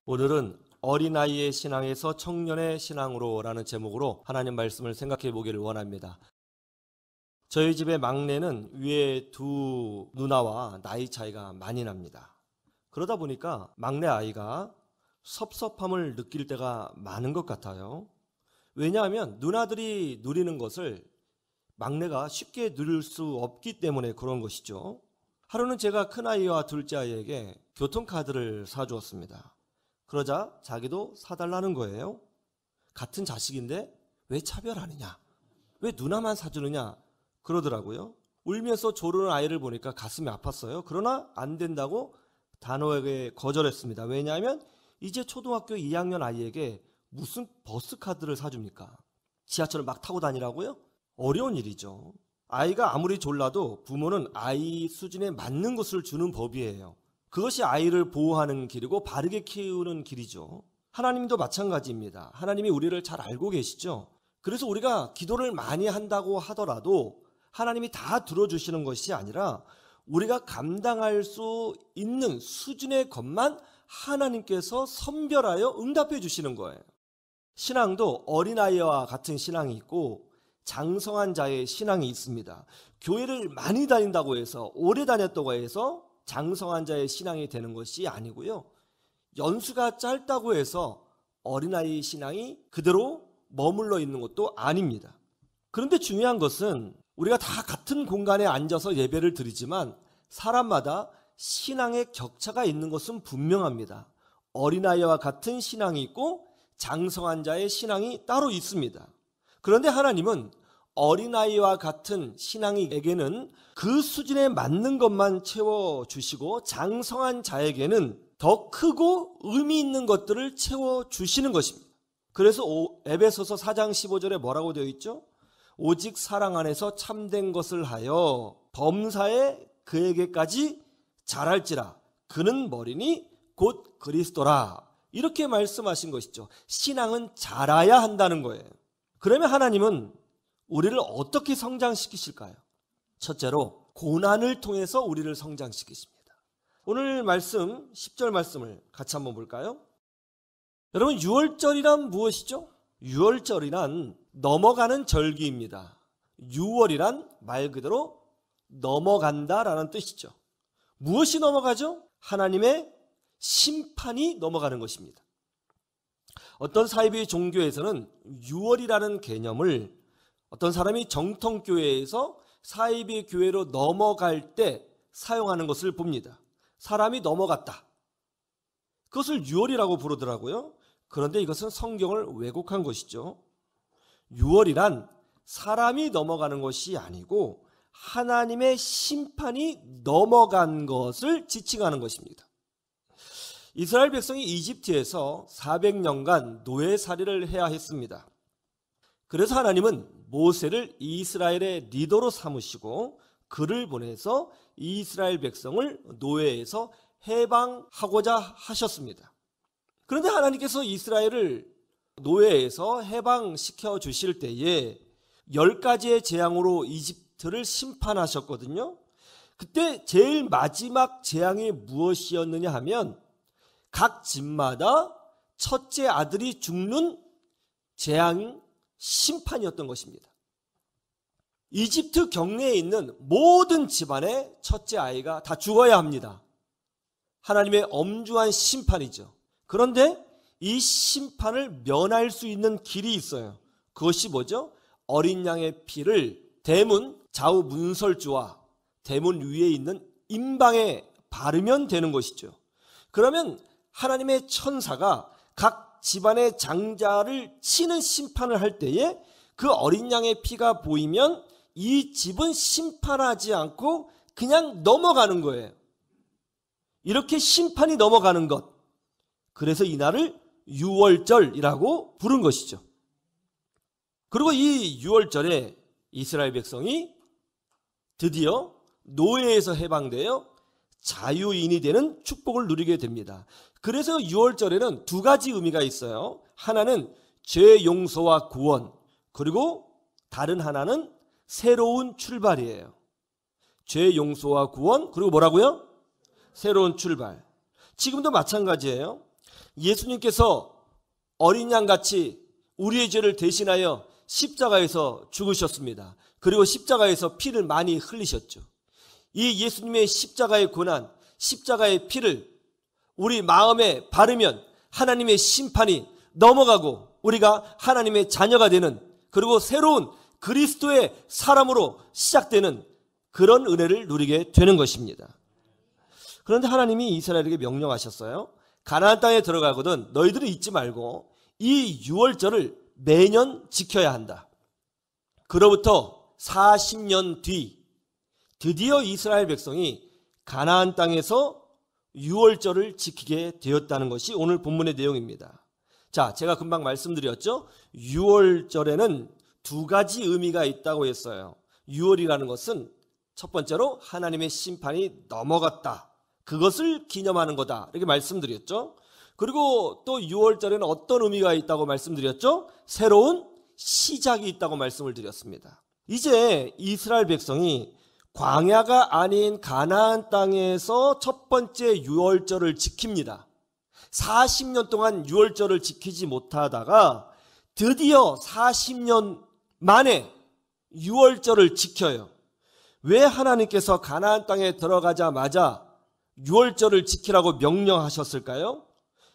오늘은 어린아이의 신앙에서 청년의 신앙으로라는 제목으로 하나님 말씀을 생각해 보기를 원합니다. 저희 집의 막내는 위에 두 누나와 나이 차이가 많이 납니다. 그러다 보니까 막내 아이가 섭섭함을 느낄 때가 많은 것 같아요. 왜냐하면 누나들이 누리는 것을 막내가 쉽게 누릴 수 없기 때문에 그런 것이죠. 하루는 제가 큰아이와 둘째 아이에게 교통카드를 사주었습니다. 그러자 자기도 사달라는 거예요. 같은 자식인데 왜 차별하느냐? 왜 누나만 사주느냐? 그러더라고요. 울면서 조르는 아이를 보니까 가슴이 아팠어요. 그러나 안 된다고 단호하게 거절했습니다. 왜냐하면 이제 초등학교 2학년 아이에게 무슨 버스카드를 사줍니까? 지하철을 막 타고 다니라고요? 어려운 일이죠. 아이가 아무리 졸라도 부모는 아이 수준에 맞는 것을 주는 법이에요. 그것이 아이를 보호하는 길이고 바르게 키우는 길이죠. 하나님도 마찬가지입니다. 하나님이 우리를 잘 알고 계시죠. 그래서 우리가 기도를 많이 한다고 하더라도 하나님이 다 들어주시는 것이 아니라 우리가 감당할 수 있는 수준의 것만 하나님께서 선별하여 응답해 주시는 거예요. 신앙도 어린아이와 같은 신앙이 있고 장성한 자의 신앙이 있습니다. 교회를 많이 다닌다고 해서 오래 다녔다고 해서 장성한 자의 신앙이 되는 것이 아니고요. 연수가 짧다고 해서 어린아이 신앙이 그대로 머물러 있는 것도 아닙니다. 그런데 중요한 것은 우리가 다 같은 공간에 앉아서 예배를 드리지만 사람마다 신앙의 격차가 있는 것은 분명합니다. 어린아이와 같은 신앙이 있고 장성한 자의 신앙이 따로 있습니다. 그런데 하나님은 어린아이와 같은 신앙이에게는 그 수준에 맞는 것만 채워주시고 장성한 자에게는 더 크고 의미 있는 것들을 채워주시는 것입니다. 그래서 에베소서 4장 15절에 뭐라고 되어 있죠? 오직 사랑 안에서 참된 것을 하여 범사에 그에게까지 자랄지라 그는 머리니 곧 그리스도라 이렇게 말씀하신 것이죠. 신앙은 자라야 한다는 거예요. 그러면 하나님은 우리를 어떻게 성장시키실까요? 첫째로 고난을 통해서 우리를 성장시키십니다. 오늘 말씀 10절 말씀을 같이 한번 볼까요? 여러분 유월절이란 무엇이죠? 유월절이란 넘어가는 절기입니다. 유월이란 말 그대로 넘어간다라는 뜻이죠. 무엇이 넘어가죠? 하나님의 심판이 넘어가는 것입니다. 어떤 사이비 종교에서는 유월이라는 개념을 어떤 사람이 정통교회에서 사이비 교회로 넘어갈 때 사용하는 것을 봅니다. 사람이 넘어갔다. 그것을 유월이라고 부르더라고요. 그런데 이것은 성경을 왜곡한 것이죠. 유월이란 사람이 넘어가는 것이 아니고 하나님의 심판이 넘어간 것을 지칭하는 것입니다. 이스라엘 백성이 이집트에서 400년간 노예살이를 해야 했습니다. 그래서 하나님은 모세를 이스라엘의 리더로 삼으시고 그를 보내서 이스라엘 백성을 노예에서 해방하고자 하셨습니다. 그런데 하나님께서 이스라엘을 노예에서 해방시켜 주실 때에 10가지의 재앙으로 이집트를 심판하셨거든요. 그때 제일 마지막 재앙이 무엇이었느냐 하면 각 집마다 첫째 아들이 죽는 재앙 심판이었던 것입니다. 이집트 경내에 있는 모든 집안의 첫째 아이가 다 죽어야 합니다. 하나님의 엄중한 심판이죠. 그런데 이 심판을 면할 수 있는 길이 있어요. 그것이 뭐죠? 어린 양의 피를 대문 좌우 문설주와 대문 위에 있는 임방에 바르면 되는 것이죠. 그러면 하나님의 천사가 각 집안의 장자를 치는 심판을 할 때에 그 어린 양의 피가 보이면 이 집은 심판하지 않고 그냥 넘어가는 거예요. 이렇게 심판이 넘어가는 것. 그래서 이날을 유월절이라고 부른 것이죠. 그리고 이 유월절에 이스라엘 백성이 드디어 노예에서 해방되어 자유인이 되는 축복을 누리게 됩니다. 그래서 유월절에는 두 가지 의미가 있어요. 하나는 죄 용서와 구원, 그리고 다른 하나는 새로운 출발이에요. 죄 용서와 구원, 그리고 뭐라고요? 새로운 출발. 지금도 마찬가지예요. 예수님께서 어린 양같이 우리의 죄를 대신하여 십자가에서 죽으셨습니다. 그리고 십자가에서 피를 많이 흘리셨죠. 이 예수님의 십자가의 고난, 십자가의 피를 우리 마음에 바르면 하나님의 심판이 넘어가고 우리가 하나님의 자녀가 되는, 그리고 새로운 그리스도의 사람으로 시작되는 그런 은혜를 누리게 되는 것입니다. 그런데 하나님이 이스라엘에게 명령하셨어요. 가나안 땅에 들어가거든 너희들은 잊지 말고 이 유월절을 매년 지켜야 한다. 그로부터 40년 뒤 드디어 이스라엘 백성이 가나안 땅에서 유월절을 지키게 되었다는 것이 오늘 본문의 내용입니다. 자, 제가 금방 말씀드렸죠. 유월절에는 두 가지 의미가 있다고 했어요. 유월이라는 것은 첫 번째로 하나님의 심판이 넘어갔다, 그것을 기념하는 거다, 이렇게 말씀드렸죠. 그리고 또 유월절에는 어떤 의미가 있다고 말씀드렸죠? 새로운 시작이 있다고 말씀을 드렸습니다. 이제 이스라엘 백성이 광야가 아닌 가나안 땅에서 첫 번째 유월절을 지킵니다. 40년 동안 유월절을 지키지 못하다가 드디어 40년 만에 유월절을 지켜요. 왜 하나님께서 가나안 땅에 들어가자마자 유월절을 지키라고 명령하셨을까요?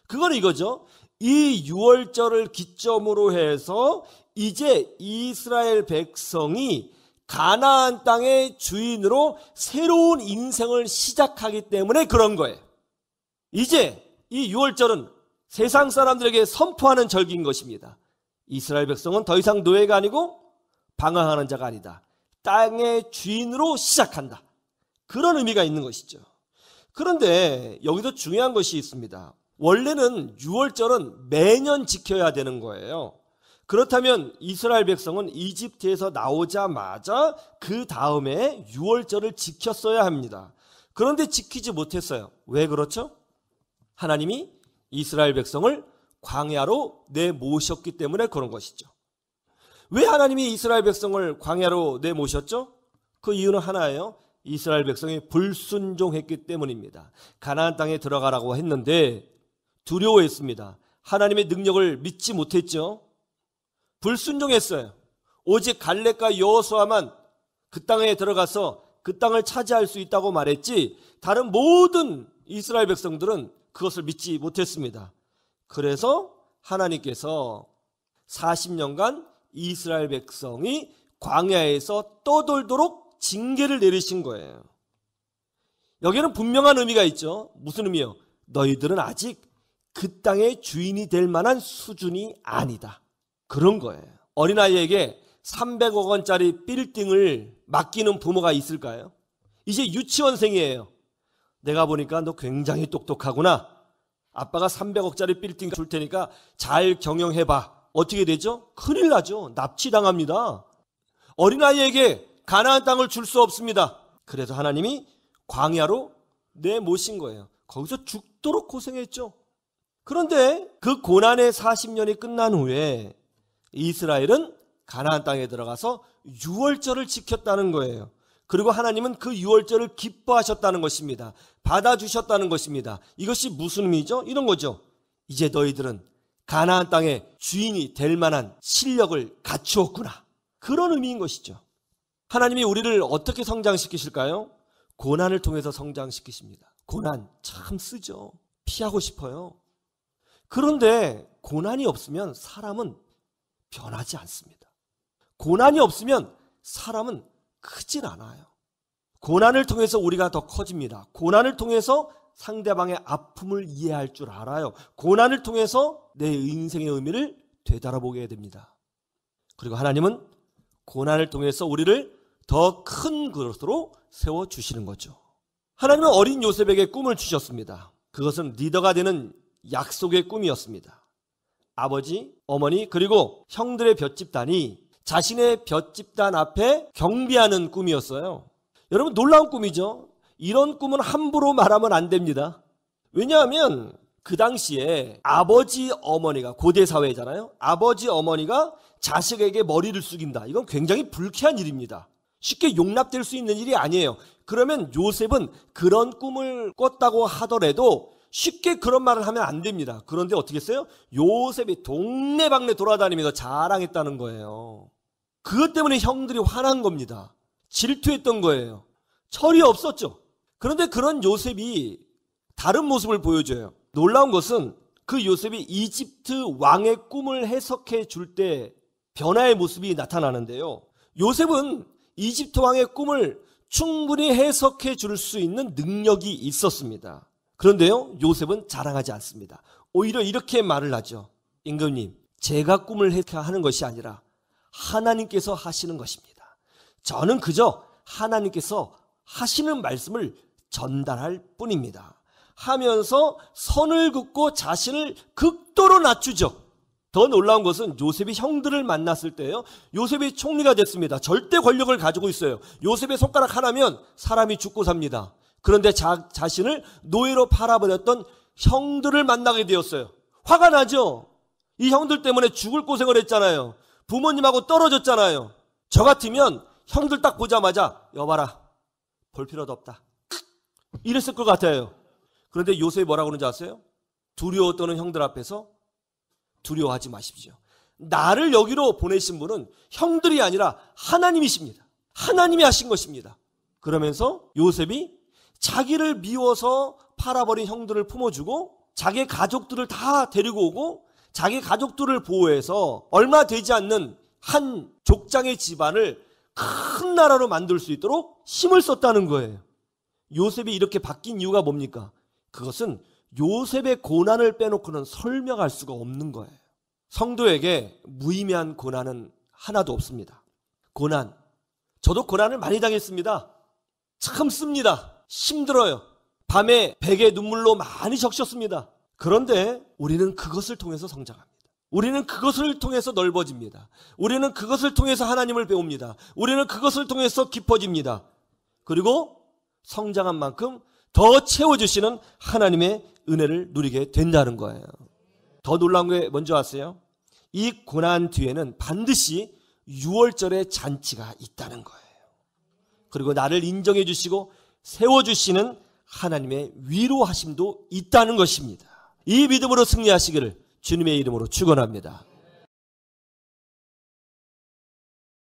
그건 이거죠. 이 유월절을 기점으로 해서 이제 이스라엘 백성이 가나안 땅의 주인으로 새로운 인생을 시작하기 때문에 그런 거예요. 이제 이 유월절은 세상 사람들에게 선포하는 절기인 것입니다. 이스라엘 백성은 더 이상 노예가 아니고 방황하는 자가 아니다. 땅의 주인으로 시작한다. 그런 의미가 있는 것이죠. 그런데 여기도 중요한 것이 있습니다. 원래는 유월절은 매년 지켜야 되는 거예요. 그렇다면 이스라엘 백성은 이집트에서 나오자마자 그 다음에 유월절을 지켰어야 합니다. 그런데 지키지 못했어요. 왜 그렇죠? 하나님이 이스라엘 백성을 광야로 내모셨기 때문에 그런 것이죠. 왜 하나님이 이스라엘 백성을 광야로 내모셨죠? 그 이유는 하나예요. 이스라엘 백성이 불순종했기 때문입니다. 가나안 땅에 들어가라고 했는데 두려워했습니다. 하나님의 능력을 믿지 못했죠. 불순종했어요. 오직 갈렙과 여호수아만 그 땅에 들어가서 그 땅을 차지할 수 있다고 말했지 다른 모든 이스라엘 백성들은 그것을 믿지 못했습니다. 그래서 하나님께서 40년간 이스라엘 백성이 광야에서 떠돌도록 징계를 내리신 거예요. 여기는 분명한 의미가 있죠. 무슨 의미요? 너희들은 아직 그 땅의 주인이 될 만한 수준이 아니다. 그런 거예요. 어린아이에게 300억 원짜리 빌딩을 맡기는 부모가 있을까요? 이제 유치원생이에요. 내가 보니까 너 굉장히 똑똑하구나. 아빠가 300억짜리 빌딩 줄 테니까 잘 경영해봐. 어떻게 되죠? 큰일 나죠. 납치당합니다. 어린아이에게 가나안 땅을 줄 수 없습니다. 그래서 하나님이 광야로 내모신 거예요. 거기서 죽도록 고생했죠. 그런데 그 고난의 40년이 끝난 후에 이스라엘은 가나안 땅에 들어가서 유월절을 지켰다는 거예요. 그리고 하나님은 그 유월절을 기뻐하셨다는 것입니다. 받아주셨다는 것입니다. 이것이 무슨 의미죠? 이런 거죠. 이제 너희들은 가나안 땅의 주인이 될 만한 실력을 갖추었구나. 그런 의미인 것이죠. 하나님이 우리를 어떻게 성장시키실까요? 고난을 통해서 성장시키십니다. 고난 참 쓰죠. 피하고 싶어요. 그런데 고난이 없으면 사람은 변하지 않습니다. 고난이 없으면 사람은 크진 않아요. 고난을 통해서 우리가 더 커집니다. 고난을 통해서 상대방의 아픔을 이해할 줄 알아요. 고난을 통해서 내 인생의 의미를 되돌아보게 됩니다. 그리고 하나님은 고난을 통해서 우리를 더 큰 그릇으로 세워주시는 거죠. 하나님은 어린 요셉에게 꿈을 주셨습니다. 그것은 리더가 되는 약속의 꿈이었습니다. 아버지, 어머니, 그리고 형들의 볏집단이 자신의 볏집단 앞에 경비하는 꿈이었어요. 여러분, 놀라운 꿈이죠. 이런 꿈은 함부로 말하면 안 됩니다. 왜냐하면 그 당시에 아버지, 어머니가 고대 사회잖아요. 아버지, 어머니가 자식에게 머리를 숙인다. 이건 굉장히 불쾌한 일입니다. 쉽게 용납될 수 있는 일이 아니에요. 그러면 요셉은 그런 꿈을 꿨다고 하더라도 쉽게 그런 말을 하면 안 됩니다. 그런데 어떻게 했어요? 요셉이 동네방네 돌아다니면서 자랑했다는 거예요. 그것 때문에 형들이 화난 겁니다. 질투했던 거예요. 철이 없었죠. 그런데 그런 요셉이 다른 모습을 보여줘요. 놀라운 것은 그 요셉이 이집트 왕의 꿈을 해석해 줄 때 변화의 모습이 나타나는데요. 요셉은 이집트 왕의 꿈을 충분히 해석해 줄 수 있는 능력이 있었습니다. 그런데요, 요셉은 자랑하지 않습니다. 오히려 이렇게 말을 하죠. 임금님, 제가 꿈을 해석하는 것이 아니라 하나님께서 하시는 것입니다. 저는 그저 하나님께서 하시는 말씀을 전달할 뿐입니다. 하면서 선을 긋고 자신을 극도로 낮추죠. 더 놀라운 것은 요셉이 형들을 만났을 때요, 요셉이 총리가 됐습니다. 절대 권력을 가지고 있어요. 요셉의 손가락 하나면 사람이 죽고 삽니다. 그런데 자신을 노예로 팔아버렸던 형들을 만나게 되었어요. 화가 나죠. 이 형들 때문에 죽을 고생을 했잖아요. 부모님하고 떨어졌잖아요. 저 같으면 형들 딱 보자마자 여봐라, 볼 필요도 없다, 이랬을 것 같아요. 그런데 요셉이 뭐라고 그러는지 아세요? 두려워 떠는 형들 앞에서 두려워하지 마십시오. 나를 여기로 보내신 분은 형들이 아니라 하나님이십니다. 하나님이 하신 것입니다. 그러면서 요셉이 자기를 미워서 팔아버린 형들을 품어주고 자기 가족들을 다 데리고 오고 자기 가족들을 보호해서 얼마 되지 않는 한 족장의 집안을 큰 나라로 만들 수 있도록 힘을 썼다는 거예요. 요셉이 이렇게 바뀐 이유가 뭡니까? 그것은 요셉의 고난을 빼놓고는 설명할 수가 없는 거예요. 성도에게 무의미한 고난은 하나도 없습니다. 고난, 저도 고난을 많이 당했습니다. 참습니다. 힘들어요. 밤에 베개 눈물로 많이 적셨습니다. 그런데 우리는 그것을 통해서 성장합니다. 우리는 그것을 통해서 넓어집니다. 우리는 그것을 통해서 하나님을 배웁니다. 우리는 그것을 통해서 깊어집니다. 그리고 성장한 만큼 더 채워주시는 하나님의 은혜를 누리게 된다는 거예요. 더 놀라운 게 뭔지 아세요? 이 고난 뒤에는 반드시 유월절의 잔치가 있다는 거예요. 그리고 나를 인정해 주시고 세워주시는 하나님의 위로하심도 있다는 것입니다. 이 믿음으로 승리하시기를 주님의 이름으로 축원합니다.